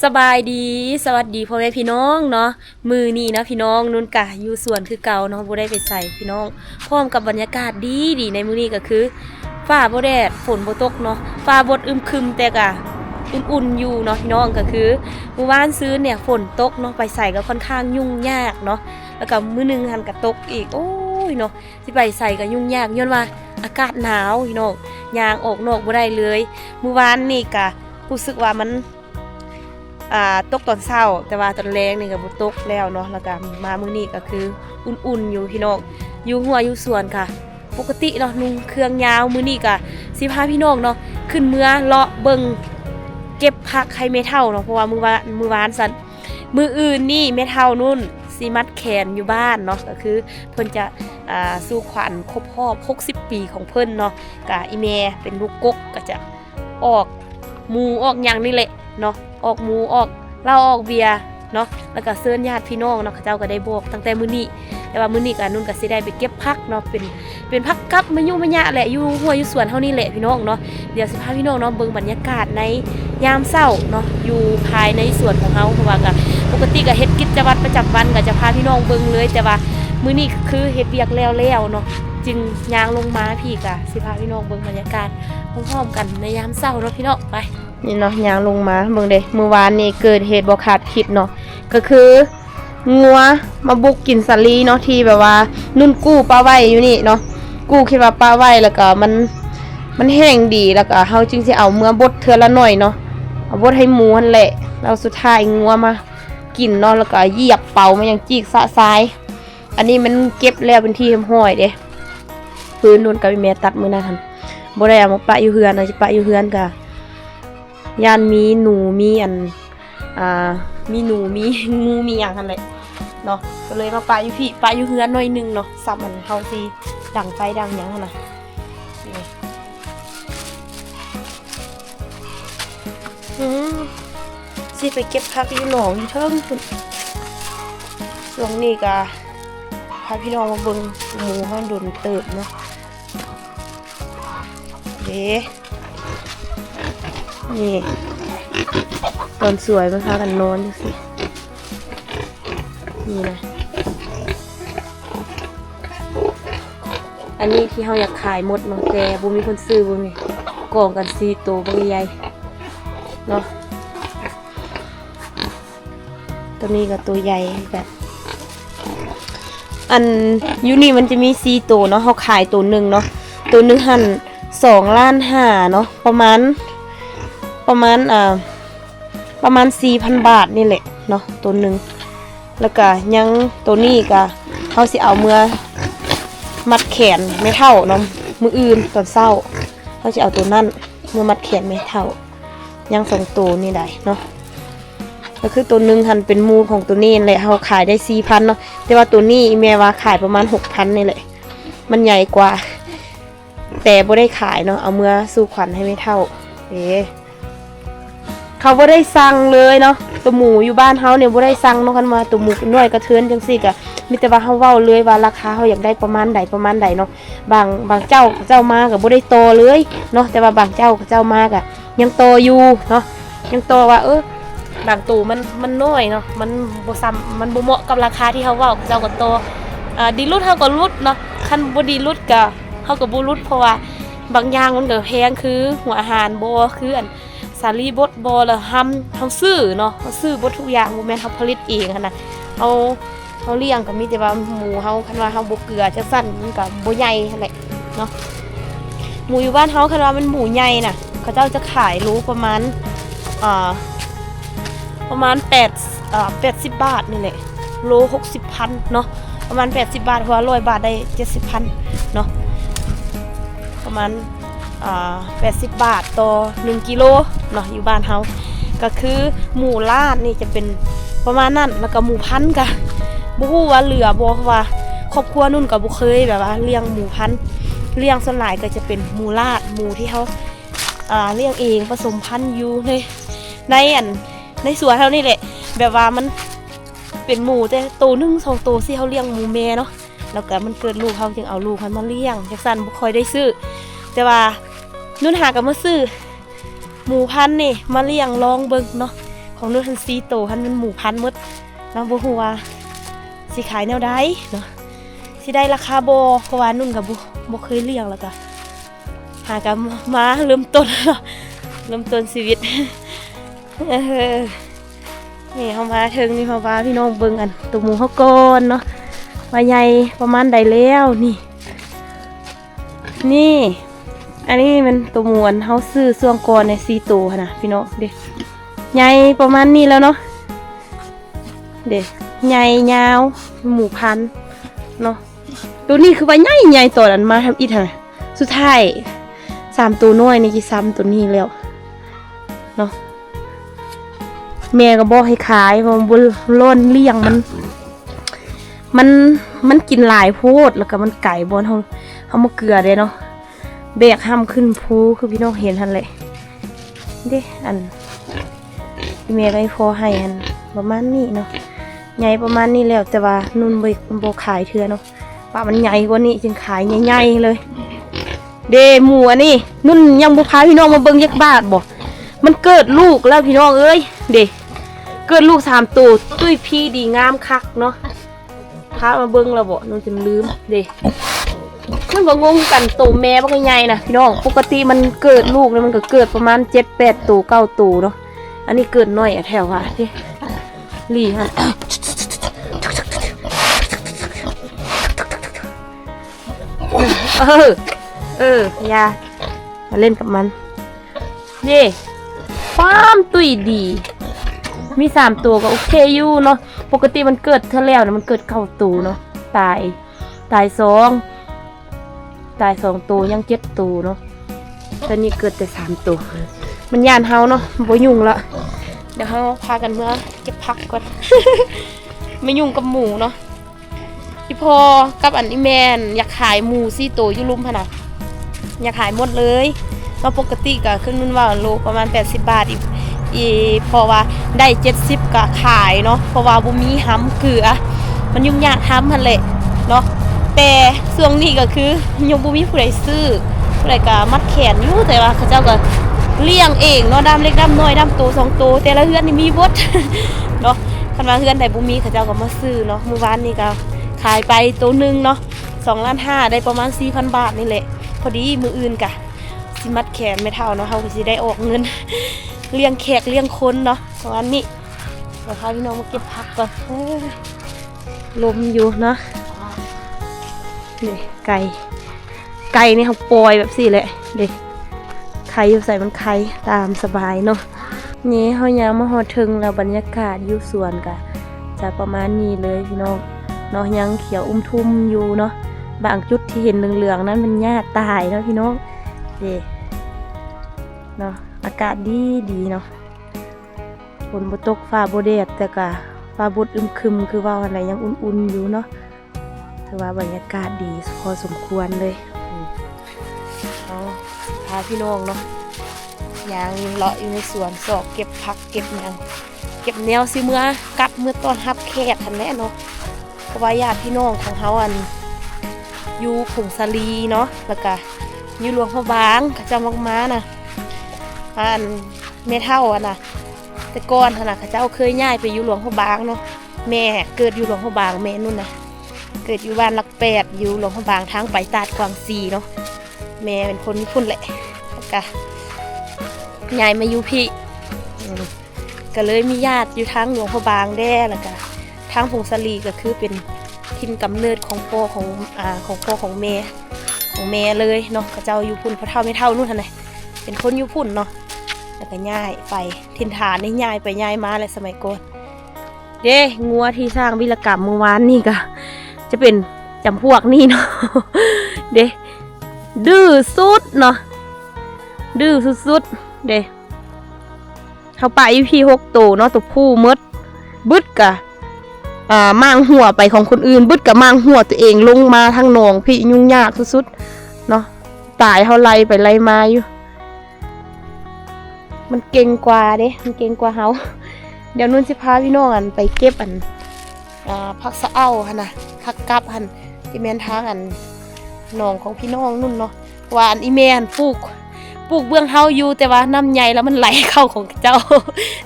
สบายดีสวัสดีพ่อแม่พี่น้องเนาะมือนี้นะพี่น้องนุ่นกะอยู่สวนคือเก่าเนาะบ่ได้ไปใส่พี่น้องพร้อมกับบรรยากาศดีในมื้อนี้ก็คือฟ้าบ่แดดฝนบ่ตกเนาะฟ้าบดอึมครึมแต่กะอุ่นๆอยู่เนาะพี่น้องก็คือเมื่อวานซื้อเนี่ยฝนตกเนาะไปใส่ก็ค่อนข้างยุ่งยากเนาะแล้วก็มื้อนึงหันก็ตกอีกโอ้ยเนาะสิไปใส่ก็ยุ่งยากย้อนว่าอากาศหนาวพี่น้องย่างออกนอกบ่ได้เลยเมื่อวานนี่ก็รู้สึกว่ามันตกตอนเช้าแต่ว่าตอนแรงนี่ก็บ่ตกแล้วเนาะแล้วก็มามื้อนี้ก็คืออุ่นๆอยู่พี่น้องอยู่หัวอยู่สวนค่ะปกติเนาะนุ่งเครื่องยาวมื้อนี้ก็สิพาพี่น้องเนาะขึ้นเมือเลาะเบิ่งเก็บผักให้แม่เฒ่าเนาะเพราะว่ามื้อวานซั่นมื้ออื่นนี่แม่เฒ่านุ่นสิมัดแขนอยู่บ้านเนาะก็คือเพิ่นจะสู่ขวัญครบรอบ60ปีของเพิ่นเนาะก็อีแม่เป็นลูกกกก็จะออกหมูออกหยังนี่แหละเนาะออกหมูออกเหล้าออกเบียร์เนาะแล้วก็เชิญญาติพี่น้องเนาะเขาเจ้าก็ได้บอกตั้งแต่มื้อนี้แต่ว่ามื้อนี้ก็นุ่นก็สิได้ไปเก็บผักเนาะเป็นผักกับมะยุมะยะแหละอยู่หัวอยู่สวนเฮานี่แหละพี่น้องเนาะเดี๋ยวสิพาพี่น้องเนาะเบิ่งบรรยากาศในยามเช้าเนาะอยู่ภายในสวนของเฮาเพราะว่าก็ปกติก็เฮ็ดกิจวัตรประจำวันก็จะพาพี่น้องเบิ่งเลยแต่ว่ามื้อนี้คือเฮ็ดเวียกแล้วเนาะจึงย่างลงมาพี่ก็สิพาพี่น้องเบิ่งบรรยากาศพร้อมๆกันในยามเช้าเนาะพี่น้องไปนี่เนาะย่างลงมาเบิ่งเด้มื้อวานนี่เกิดเหตุบ่คาดคิดเนาะก็คืองัวมาบุกกินสาลีเนาะที่แบบว่านุ่นกู้ปลาไว้อยู่นี่เนาะกู้คิดว่าปลาไว้แล้วก็มันแห้งดีแล้วก็เฮาจึงสิเอาเมื่อบดเทื่อละหน่อยเนาะเอาบดให้หมูหั่นแหละแล้วสุดท้ายงัวมากินเนาะแล้วก็เหยียบเป่ามันยังจีกสะซายอันนี้มันเก็บแล้วเป็นที่ห้อยเด้พื้นนุ่นกับแม่ตัดมื้อนั้นหั่นบ่ได้เอามาปะอยู่เฮือนเนาะสิปะอยู่เฮือนก็ย่านมีหนูมีมีหนูมีงูมีอย่างนั้นแหละเนาะก็เลยมาปะอยู่พี่ปะอยู่เฮือนหน่อยนึงเนาะซับมันเฮาสิดังไฟดังหยังหั่นน่ะสิไปเก็บผักอยู่หนองอยู่เทิงช่วงนี้ก็พาพี่น้องมาเบิ่งหมูเฮาโดนเติบเนาะเด้นี่ตอนสวยมันพากันนอนดูสินี่นะอันนี้ที่เราอยากขายหมดเนาะแต่บ่มีคนซื้อบ่มีกองกัน4ตัวบ่ใหญ่เนาะตัวนี้ก็ตัวใหญ่แบบอันอยู่นี่มันจะมี4ตัวเนาะเฮาขายตัวนึงเนาะตัวนึงหั่น2.5 ล้านเนาะประมาณ4,000 บาทนี่แหละเนาะตัวหนึ่งแล้วก็ยังตัวนี้ก็เขาสิเอาเมื่อมัดแขนไม่เท่าเนาะมืออื่นตอนเช้าเขาสิเอาตัวนั่นเมื่อมัดแขนไม่เท่ายัง2ตัวนี่ได้เนาะก็คือตัวหนึ่งหันเป็นมูของตัวนี้แหละเขาขายได้ 4,000 เนาะแต่ว่าตัวนี้แม่ว่าขายประมาณ 6,000 นี่แหละมันใหญ่กว่าแต่บ่ได้ขายเนาะเอาเมื่อสู่ขวัญให้ไม่เท่าเขาบ่ได้สั่งเลยเนาะตัวหมูอยู่บ้านเฮาเนี่ยบ่ได้สั่งเนาะคันว่าตัวหมูน้อยกระเทือนจังซี่ก็มีแต่ว่าเฮาเว้าเลยว่าราคาเฮาอยากได้ประมาณใดเนาะบางเจ้ามาก็บ่ได้โตเลยเนาะแต่ว่าบางเจ้ามาก็ยังโตอยู่เนาะยังโตว่าบางตู้มันน้อยเนาะมันบ่ซ้ำมันบ่เหมาะกับราคาที่เฮาเว้าเจ้าก็โตดีรุดเฮาก็รุดเนาะคันบ่ดีรุดก็เฮาก็บ่รุดเพราะว่าบางอย่างมันก็แพงคือหัวอาหารบ่คืออันสาลีบดบอละเฮาซื้อเนาะเฮาซื้อบดทุกอย่างบ่แม่นเฮาผลิตเองหั่นน่ะเฮาเลี้ยงก็มีแต่ว่าหมูเฮาคันว่าเฮาบ่เกลือจังซั่นมันก็บ่ใหญ่หั่นแหละเนาะหมูอยู่บ้านเฮาคันว่ามันหมูใหญ่น่ะเขาเจ้าจะขายโลประมาณ80 บาทนี่แหละโล60,000เนาะประมาณ80 บาทเพราะว่า100 บาทได้ 70,000เนาะประมาณ80 บาทต่อ1 กิโลเนาะอยู่บ้านเฮาก็คือหมูลาดนี่จะเป็นประมาณนั้นแล้วก็หมูพันธุ์ก็บ่ฮู้ว่าเหลือบ่เพราะว่าครอบครัวนุ่นก็บ่เคยแบบว่าเลี้ยงหมูพันธุ์เลี้ยงส่วนหลายก็จะเป็นหมูลาดหมูที่เฮาเลี้ยงเองผสมพันธุ์อยู่ในสวนเฮานี่แหละแบบว่ามันเป็นหมูแต่ตัวนึง2ตัวที่เฮาเลี้ยงหมูแม่เนาะแล้วก็มันเกิดลูกเฮาจึงเอาลูกมันมาเลี้ยงจังซั่นบ่ค่อยได้ซื้อแต่ว่านุ่นหากับมาซื้อหมูพันธุ์นี่มาเลี้ยงลองเบิ่งเนาะ ของนุ่นทัน4 โตวหันเป็นหมูพันหมดเนาะบ่ฮู้ว่าสิขายแนวใดเนาะสิได้ราคาบ่เพราะว่านุ่นก็บ่เคยเลี้ยงแล้วก็หากันมาเริ่มต้นเนาะเริ่มต้นชีวิตนี่เฮามาถึงนี่เฮาว่าพี่น้องเบิ่งอันตัวหมูเฮาก่อนเนาะว่าใหญ่ประมาณใดแล้วนี่อันนี้มันตัวหมูอันเฮาซื้อช่วงก่อนใน4 ตัวนะพี่น้องเด้ใหญ่ประมาณนี้แล้วเนาะเด้ใหญ่ยาวหมูพันเนาะตัวนี้คือว่าใหญ่ตัวนั้นมาทำอีกหั่นสุดท้าย3 ตัวน้อยนี่สิซ้ำตัวนี้แล้วเนาะแม่ก็บอกให้ขายเพราะมันล้นเลี้ยงมันกินหลายโพดแล้วก็มันไก่บนเขามาเกลือเลยเนาะแบกห้ามขึ้นภูคือพี่น้องเห็นทันเลยเด้อันแม่ก็ให้พอให้อันประมาณนี้เนาะใหญ่ประมาณนี้แล้วแต่ว่านุ่นโบขายเถื่อเนาะป้ามันใหญ่กว่านี้จึงขายใหญ่ๆเลยเด้หมูอันนี้นุ่นยังบุพาพี่น้องมาเบิ่งยักบาทบ่มันเกิดลูกแล้วพี่น้องเอ้ยเด้เกิดลูก3 ตัวตุ้ยพี่ดีงามคักเนาะพามาเบิ่งแล้วบ่นุ่นจะลืมเด้มันก็งงกันตัวแม่มันก็ใหญ่นะพี่น้องปกติมันเกิดลูกแล้วมันก็เกิดประมาณ7-8 ตัว9 ตัวเนาะอันนี้เกิดน้อยอะแถวว่าเด้ลี่ฮะยามาเล่นกับมันนี่ความตุยดีมี3 ตัวก็โอเคอยู่เนาะปกติมันเกิดเท่าแล้วนะมันเกิด9 ตัวเนาะตาย2 ตัวยัง7 ตัวเนาะตอนนี้เกิดแต่3 ตัวมันย่านเฮาเนาะบ่ยุ่งละเดี๋ยวเฮาพากันเมื่อเก็บผักก่อน ไม่ยุ่งกับหมูเนาะอีพอกับอันอีแมนอยากขายหมู4 ตัวอยู่ลุมพะนะอยากขายหมดเลยก็ปกติก็ครึ่งนึงว่าโลประมาณ80 บาทอีพอว่าได้70ก็ขายเนาะเพราะว่าบ่มีห้ำเกลือมันยุ่งยากห้ำหั่นแหละเนาะแต่ช่วงนี้ก็คือยังบ่มีผู้ใดซื้อผู้ใดก็มัดแขนอยู่แต่ว่าเขาเจ้าก็เลี้ยงเองเนาะดำเล็กดำน้อยดำโต2 ตัวแต่ละเฮือนนี่มีบด เนาะคันว่าเฮือนใดบ่มีเขาเจ้าก็มาซื้อเนาะมื้อวานนี้ก็ขายไปตัวนึงเนาะ2.5 ล้านได้ประมาณ 4,000 บาทนี่แหละพอดีมื้ออื่นกะสิมัดแขนไม่เท่าเนาะเฮาก็สิได้ออกเงิน เลี้ยงแขกเลี้ยงคนเนาะวันนี้เดี๋ยวพาพี่น้องมาเก็บผักก่อนลมอยู่เนาะนี่ไก่นี่เขาปล่อยแบบสี่แหละเด็กไข่อยู่ใส่มันไข่ตามสบายเนาะนี่เขายางมาหอถึงแล้วบรรยากาศอยู่สวนกะจะประมาณนี้เลยพี่น้องเนาะยังเขียวทุ่มอยู่เนาะบางจุดที่เห็นเหลืองๆนั้นเป็นหญ้าตายเนาะพี่น้องเด็กเนาะอากาศดีเนาะฝนบ่ตกฟ้าบ่แดดแต่ก็ฟ้าบดอึมครึมคือว่าอะไรยังอุ่นๆอยู่เนาะถือว่าบรรยากาศดีพอสมควรเลยเอาพาพี่น้องเนาะยางเลาะอยู่ในสวนสอบเก็บผักเก็บหยังเก็บแนวสิเมื่อกลับเมื่อตอนรับแขกทันแน่เนาะเพราะว่าญาติพี่น้องของเฮาอันอยู่ผงสาลีเนาะแล้วก็อยู่หลวงพ่อบางเขาจะมาน่ะอันแม่เฒ่าอ่ะนะแต่ก่อนขนาดเขาเจ้าเคยย้ายไปอยู่หลวงพ่อบางเนาะแม่เกิดอยู่หลวงพ่อบางแม่นุ่นนะเกิดอยู่บ้านหลัก8อยู่หลวงพ่อบางทางไปตาดกวางซีเนาะแม่เป็นคนญี่ปุ่นแหละแล้วก็ย้ายมาอยู่พี่ก็เลยมีญาติอยู่ทางหลวงพ่อบางแด้แล้วก็ทางผงสาลีก็คือเป็นถิ่นกำเนิดของพ่อของแม่เลยเนาะเขาเจ้าอยู่พุ่นพ่อเฒ่าแม่เฒ่านู่นท่านไหนเป็นคนอยู่พุ่นเนาะแล้วก็ย้ายไปถิ่นฐานนี่ย้ายไปย้ายมาเลยสมัยก่อนเด้งัวที่สร้างวิรกรรมเมื่อวานนี่ก็จะเป็นจำพวกนี่เนาะเด้ดื้อสุดเนาะดื้อสุดๆเด้เขาไปอยู่พี่6 ตัวเนาะตัวผู้มดบึดกะมั่งหัวไปของคนอื่นบึดกับมั่งหัวตัวเองลงมาทางหนองพี่ยุ่งยากสุดๆเนาะตายเขาไล่ไปไล่มาอยู่มันเก่งกว่าเด้มันเก่งกว่าเฮาเดี๋ยวนุ่นสิพาพี่น้องไปเก็บผักสะเอ้าหั่นน่ะผักกับหั่นที่แม่นทางหนองของพี่น้องนุ่นเนาะว่าอีแม่นป ปลูกเบื้องเฮาอยู่แต่ว่าน้ำใหญ่แล้วมันไหลเข้าของเจ้า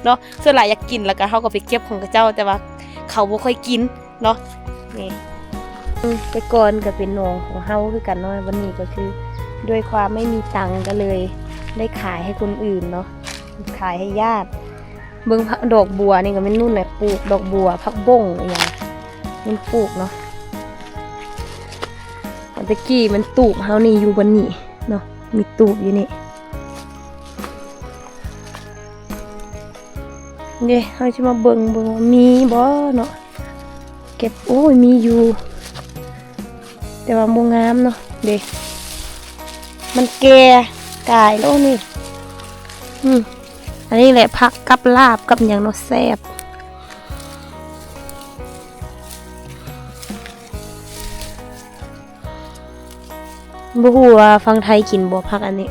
เนาะส่วนหลายอยากกินแล้วก็เฮาก็ไปเก็บของเจ้าแต่ว่าเขาบ่ค่อยกินเนาะนี่แต่ก่อนก็เป็นหนองของเฮาคือกันเนาะวันนี้ก็คือด้วยความไม่มีตังค์ก็เลยได้ขายให้คนอื่นเนาะขายให้ญาติเบิ่งดอกบัวนี่ก็แม่นนุ่นแหละปลูกดอกบัวผักบ้งอีหยังมันปลูกเนาะตะกี้มันตูบเฮานี่อยู่บนนี้เนาะมีตูบอยู่นี่เด้เฮาสิมาเบิ่งว่ามีบ่เนาะเก็บโอ้ยมีอยู่แต่ว่าบ่งามเนาะเด้มันแก่กายแล้วนี่อันนี้แหละผักกับลาบกับหยังเนาะแซ่บบ่ฮู้ว่าฟังไทยกินบ่ผักอันนี้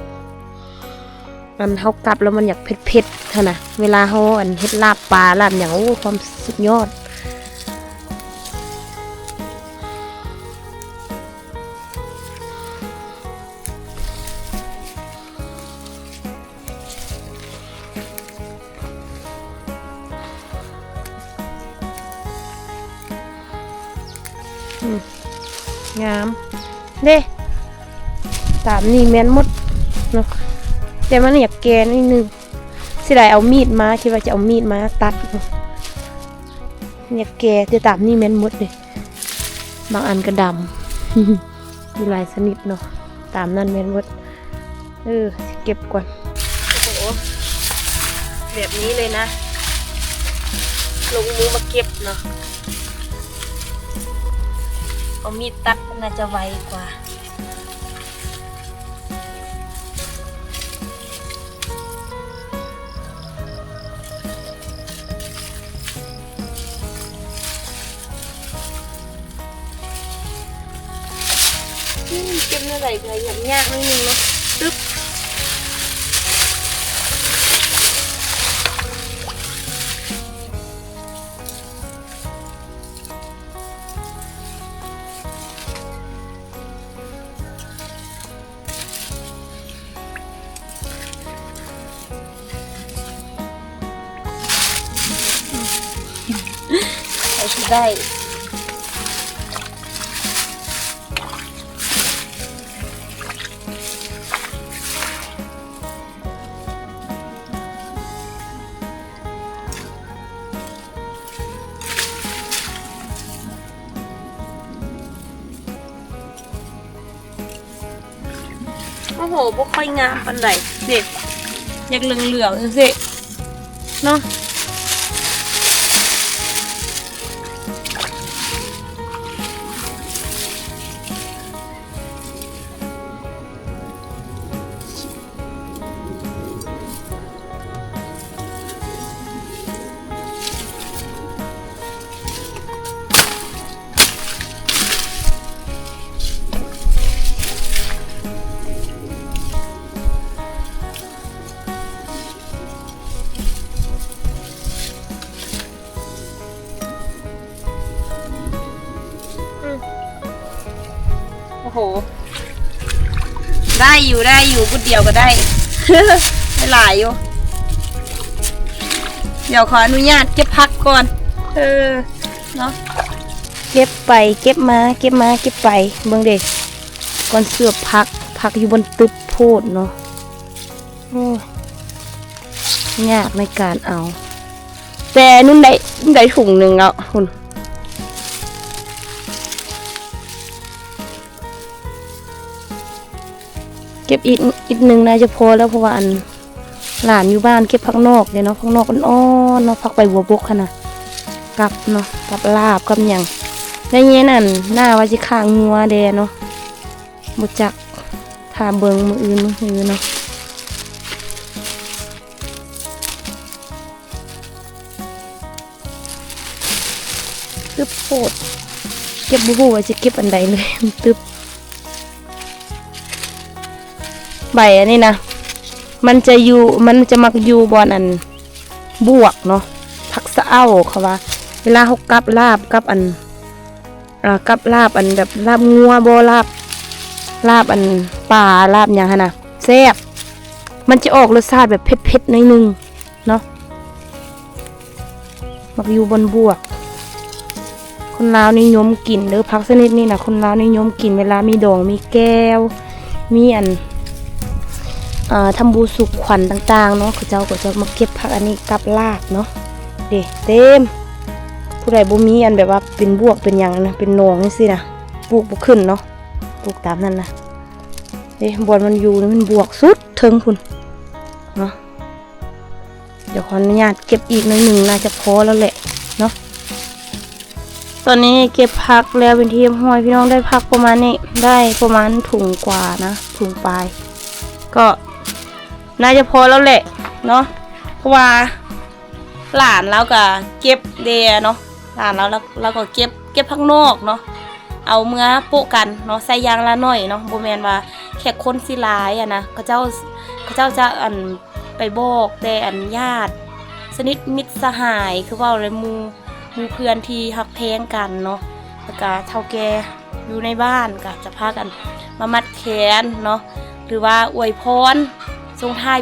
มันเฮากับแล้วมันอยากเผ็ดๆเท่าน่ะเวลาเฮาอันเฮ็ดลาบปลาลาบหยังโอ้ความสุดยอดงามเด้ตามนี่แม่นหมดเนาะแต่มันอยากแกนิดนึงสิได้เอามีดมาคิดว่าจะเอามีดมาตัดอยากแกแต่ตามนี่แม่นหมดเลยบางอันก็ดำ มีหลายชนิดเนาะตามนั่นแม่นหมดเก็บก่อนโอ้โหแบบนี้เลยนะลงมือมาเก็บเนาะเอามีดตัดน่าจะไวกว่าเก็บเมื่อไหร่ก็ยากนิดนึงเนาะตึ๊บได้ โอ้โหบ่ค่อยงามปานใดเด็ดอยากเหลืองๆจังซี่เนาะโอ้โหได้อยู่กุดเดียวก็ได้ ไม่หลายอยู่เดี๋ยวขออนุญาตเก็บผักก่อนเนาะเก็บไปเก็บมาเก็บไปเบิ่งเด็กก่อนเสือบผักอยู่บนตึบโพดเนาะโอ้ยากในการเอาแต่นุ่นได้ถุงหนึ่งแล้วคุณเก็บอีกหนึ่งน่าจะพอแล้วเพราะว่าอันหลานอยู่บ้านเก็บผักนอกเดี๋ยวเนาะผักนอกอ่อนๆเนาะผักใบบัวบกค่ะนะกับเนาะกับลาบกับหยังในเงี้ยนั่นหน้าว่าจะข้างงัวแดเนาะบุจักทาเบิงมืออื่นเนาะตึ๊บโคตรเก็บบูว่าจะเก็บอันใดเลยตึ๊บใบอันนี้นะมันจะมักอยู่บอนอันบวกเนาะผักสะเอ้าเขาว่าเวลาเขากับลาบกับอันกับลาบอันแบบลาบงัวบ่ลาบอันปลาลาบอย่างฮะนะแซ่บ มันจะออกรสชาติแบบเผ็ดๆหน่อยนึงเนาะมักอยู่บนบวกคนลาวนิยมกินเด้อผักชนิดนี้นะคนลาวนิยมกินเวลามีดองมีแก้วมีทำบูสุขขวัญต่างๆเนาะเขาเจ้าก็จะมาเก็บผักอันนี้กับลาบเนาะเด้เต็มผู้ใดบ่มีอันแบบว่าเป็นบวกเป็นหยังนะเป็นหนองนี่สินะปลูกบ่ขึ้นเนาะปลูกตามนั้นนะเด้บอนมันอยู่นี่มันบวกสุดเทิงคุณเนาะเดี๋ยวขออนุญาตเก็บอีกหน่อยหนึ่งน่าจะพอแล้วแหละเนาะตอนนี้เก็บผักแล้วเป็นที่ห้อยพี่น้องได้ผักประมาณนี้ได้ประมาณถุงกว่านะถุงปลายก็น่าจะพอแล้วแหละเนาะเพราะว่าหลานเราก็เก็บเดียเนาะหลานเราก็เก็บผักนอกเนาะเอาเมื่อโปะกันเนาะใส่ยางละหน่อยเนาะโบแมนว่าแขกคนสิหลายอะนะเขาเจ้าจะไปบอกแต่ญาติสนิทมิตรสหายคือว่าอะไรมูเพื่อนที่ฮักแพงกันเนาะแล้วก็เฒ่าแก่อยู่ในบ้านก็จะพากันมามัดแขนเนาะหรือว่าอวยพรส่งท้าย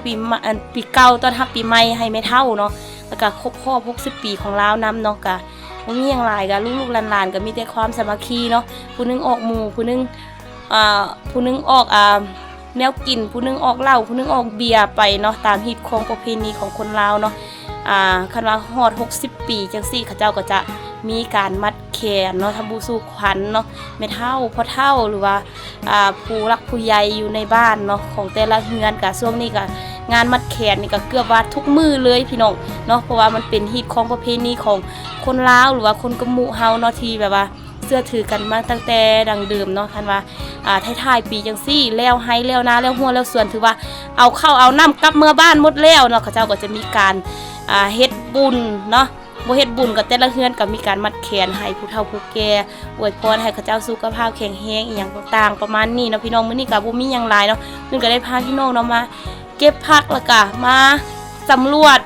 ปีเก่าต้อนรับปีใหม่ให้แม่เฒ่าเนาะแล้วก็ครบรอบ60 ปีของลาวนำเนาะก็บ่มีหยังหลายก็ลูกๆหลานๆก็มีแต่ความสามัคคีเนาะผู้นึงออกหมู่ผู้นึงออกแนวกินผู้นึงออกเหล้าผู้นึงออกเบียร์ไปเนาะตามฮิตของประเพณีของคนลาวเนาะคันว่าฮอด60 ปีจังซี่เขาเจ้าก็จะมีการมัดแขนเนาะทำบูสู่ขวัญเนาะแม่เฒ่าพ่อเฒ่าหรือว่าผู้รักผู้ใหญ่อยู่ในบ้านเนาะของแต่ละเฮือนก็ช่วงนี้ก็งานมัดแขนนี่ก็เกือบว่าทุกมื้อเลยพี่น้องเนาะเพราะว่ามันเป็นฮิตของประเพณีของคนลาวหรือว่าคนกะหมู่เฮาเนาะที่แบบว่าเสื้อถือกันมาตั้งแต่ดังเดิมเนาะคันว่าท้ายๆปีจังซี่แล้วให้แล้วนาแล้วหัวแล้วสวนถือว่าเอาเข้าเอาน้ำกลับเมื่อบ้านหมดแล้วเนาะเขาเจ้าก็จะมีการเฮ็ดบุญเนาะบ่เฮ็ดบุญกับแต่ละเฮือนก็มีการมัดแขนให้ผู้เฒ่าผู้แก่อวยพรให้เขาเจ้าสุขภาพแข็งแรงอีหยังต่างๆประมาณนี้เนาะพี่น้องมื้อนี้ก็บ่มีหยังหลายเนาะเพิ่นก็ได้พาพี่น้องเนาะมาเก็บผักแล้วก็มาสำรวจ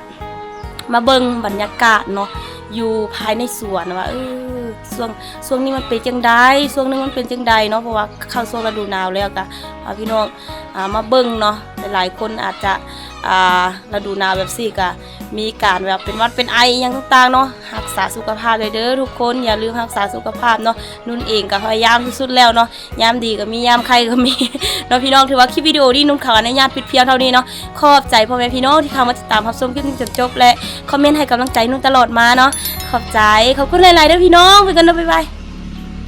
มาเบิ่งบรรยากาศเนาะอยู่ภายในสวนว่าช่วงนี้มันเป็นจังได๋ช่วงนึงมันเป็นจังได๋เนาะเพราะว่าเข้าช่วงฤดูหนาวแล้วก็พี่น้องมาเบิ่งเนาะหลายๆคนอาจจะฤดูหนาวแบบซี่ก็มีการแบบเป็นหวัดเป็นไออย่างต่างๆเนาะรักษาสุขภาพเด้อทุกคนอย่าลืมรักษาสุขภาพเนาะนุ่นเองก็พยายามที่สุดแล้วเนาะยามดีก็มียามไข้ก็มี เนาะพี่น้องถือว่าคลิปวิดีโอนี้นุ่นขออนุญาตปิดเพียงเท่านี้เนาะขอบใจพ่อแม่พี่น้องที่เข้ามาติดตามรับชมคลิปนี้จนจบและคอมเมนต์ให้กำลังใจนุ่นตลอดมาเนาะขอบใจขอบคุณหลายๆเด้อพี่น้องไปกันเนาะบ๊ายบาย